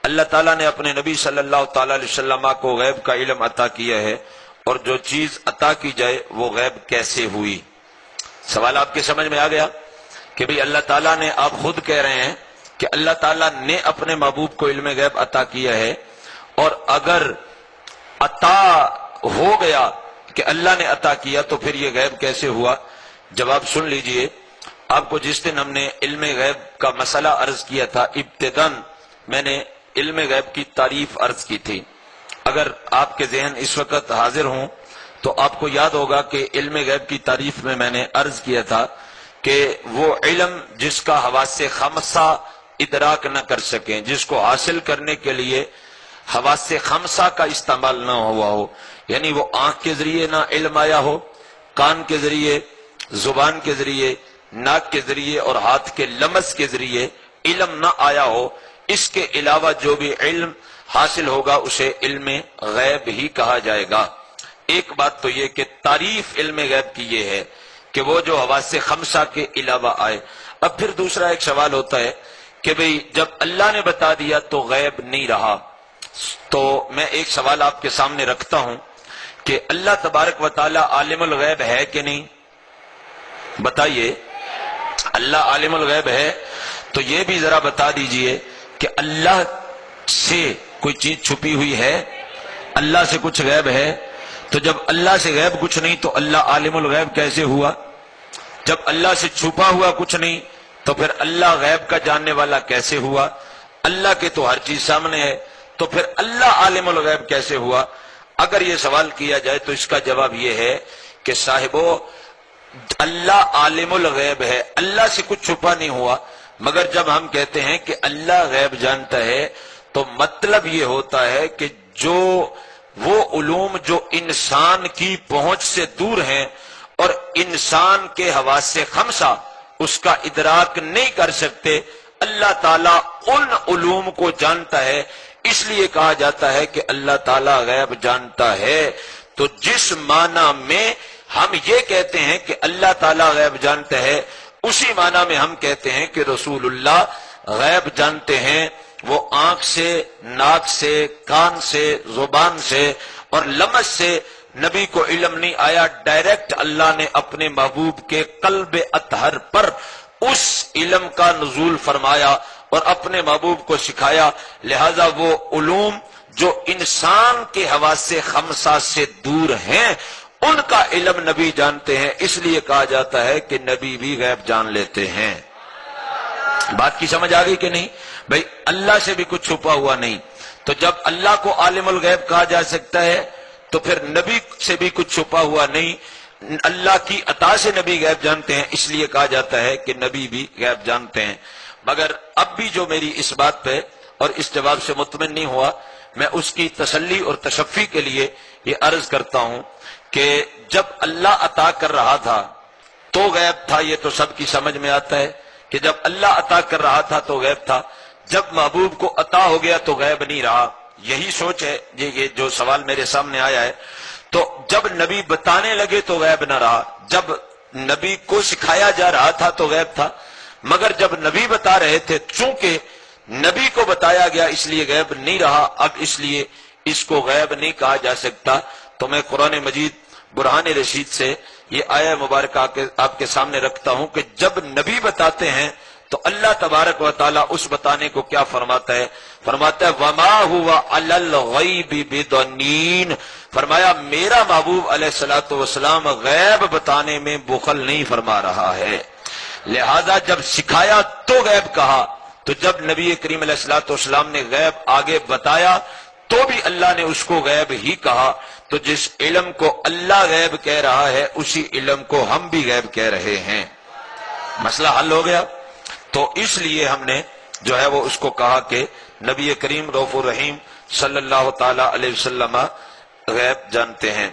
اللہ تعالیٰ نے اپنے نبی صلی اللہ تعالی علیہ وسلم کو غیب کا علم عطا کیا ہے، اور جو چیز عطا کی جائے وہ غیب کیسے ہوئی؟ سوال آپ کے سمجھ میں آ گیا کہ بھئی اللہ تعالیٰ نے، آپ خود کہہ رہے ہیں کہ اللہ تعالیٰ نے اپنے محبوب کو علم غیب عطا کیا ہے، اور اگر عطا ہو گیا کہ اللہ نے عطا کیا تو پھر یہ غیب کیسے ہوا؟ جواب سن لیجئے۔ آپ کو جس دن ہم نے علم غیب کا مسئلہ عرض کیا تھا، ابتداً میں نے علم غیب کی تعریف عرض کی تھی۔ اگر آپ کے ذہن اس وقت حاضر ہوں تو آپ کو یاد ہوگا کہ علم غیب کی تعریف میں نے عرض کیا تھا کہ وہ علم جس کا حواس خمسہ ادراک نہ کر سکیں، جس کو حاصل کرنے کے لیے حواس خمسہ کا استعمال نہ ہوا ہو، یعنی وہ آنکھ کے ذریعے نہ علم آیا ہو، کان کے ذریعے، زبان کے ذریعے، ناک کے ذریعے اور ہاتھ کے لمس کے ذریعے علم نہ آیا ہو، اس کے علاوہ جو بھی علم حاصل ہوگا اسے علم غیب ہی کہا جائے گا۔ ایک بات تو یہ کہ تعریف علم غیب کی یہ ہے کہ وہ جو حواس خمسہ کے علاوہ آئے۔ اب پھر دوسرا ایک سوال ہوتا ہے کہ بھئی جب اللہ نے بتا دیا تو غیب نہیں رہا، تو میں ایک سوال آپ کے سامنے رکھتا ہوں کہ اللہ تبارک و تعالی عالم الغیب ہے کہ نہیں؟ بتائیے، اللہ عالم الغیب ہے تو یہ بھی ذرا بتا دیجئے کہ اللہ سے کوئی چیز چھپی ہوئی ہے؟ اللہ سے کچھ غیب ہے؟ تو جب اللہ سے غیب کچھ نہیں تو اللہ عالم الغیب کیسے ہوا؟ جب اللہ سے چھپا ہوا کچھ نہیں تو پھر اللہ غیب کا جاننے والا کیسے ہوا؟ اللہ کے تو ہر چیز سامنے ہے، تو پھر اللہ عالم الغیب کیسے ہوا؟ اگر یہ سوال کیا جائے تو اس کا جواب یہ ہے کہ صاحبو، اللہ عالم الغیب ہے، اللہ سے کچھ چھپا نہیں ہوا، مگر جب ہم کہتے ہیں کہ اللہ غیب جانتا ہے تو مطلب یہ ہوتا ہے کہ جو وہ علوم جو انسان کی پہنچ سے دور ہیں اور انسان کے حواس خمسہ اس کا ادراک نہیں کر سکتے، اللہ تعالیٰ ان علوم کو جانتا ہے، اس لیے کہا جاتا ہے کہ اللہ تعالیٰ غیب جانتا ہے۔ تو جس معنی میں ہم یہ کہتے ہیں کہ اللہ تعالیٰ غیب جانتا ہے، اسی معنی میں ہم کہتے ہیں کہ رسول اللہ غیب جانتے ہیں۔ وہ آنکھ سے، ناک سے، کان سے، زبان سے اور لمس سے نبی کو علم نہیں آیا، ڈائریکٹ اللہ نے اپنے محبوب کے قلب اطہر پر اس علم کا نزول فرمایا اور اپنے محبوب کو سکھایا۔ لہذا وہ علوم جو انسان کے حواس خمسہ سے دور ہیں ان کا علم نبی جانتے ہیں، اس لیے کہا جاتا ہے کہ نبی بھی غیب جان لیتے ہیں۔ بات کی سمجھ آ گئی کہ نہیں؟ بھئی اللہ سے بھی کچھ چھپا ہوا نہیں، تو جب اللہ کو عالم الغیب کہا جا سکتا ہے تو پھر نبی سے بھی کچھ چھپا ہوا نہیں، اللہ کی عطا سے نبی غیب جانتے ہیں، اس لیے کہا جاتا ہے کہ نبی بھی غیب جانتے ہیں۔ مگر اب بھی جو میری اس بات پہ اور اس جواب سے مطمئن نہیں ہوا، میں اس کی تسلی اور تشفی کے لیے یہ عرض کرتا ہوں کہ جب اللہ عطا کر رہا تھا تو غیب تھا، یہ تو سب کی سمجھ میں آتا ہے کہ جب اللہ عطا کر رہا تھا تو غیب تھا، جب محبوب کو عطا ہو گیا تو غیب نہیں رہا۔ یہی سوچ ہے یہ جو سوال میرے سامنے آیا ہے۔ تو جب نبی بتانے لگے تو غیب نہ رہا، جب نبی کو سکھایا جا رہا تھا تو غیب تھا، مگر جب نبی بتا رہے تھے چونکہ نبی کو بتایا گیا اس لیے غیب نہیں رہا، اب اس لیے اس کو غیب نہیں کہا جا سکتا۔ تو میں قرآن مجید برہان رشید سے یہ آیہ مبارکہ آپ کے سامنے رکھتا ہوں کہ جب نبی بتاتے ہیں تو اللہ تبارک و تعالیٰ اس بتانے کو کیا فرماتا ہے؟ فرماتا ہے وَمَا هُوَ عَلَى الْغَيْبِ بِضَنِينَ، فرمایا میرا محبوب علیہ السلام غیب بتانے میں بخل نہیں فرما رہا ہے۔ لہذا جب سکھایا تو غیب کہا، تو جب نبی کریم علیہ السلام نے غیب آگے بتایا تو بھی اللہ نے اس کو غیب ہی کہا۔ تو جس علم کو اللہ غیب کہہ رہا ہے اسی علم کو ہم بھی غیب کہہ رہے ہیں۔ مسئلہ حل ہو گیا؟ تو اس لیے ہم نے جو ہے وہ اس کو کہا کہ نبی کریم رؤوف الرحیم صلی اللہ تعالی علیہ وسلم غیب جانتے ہیں۔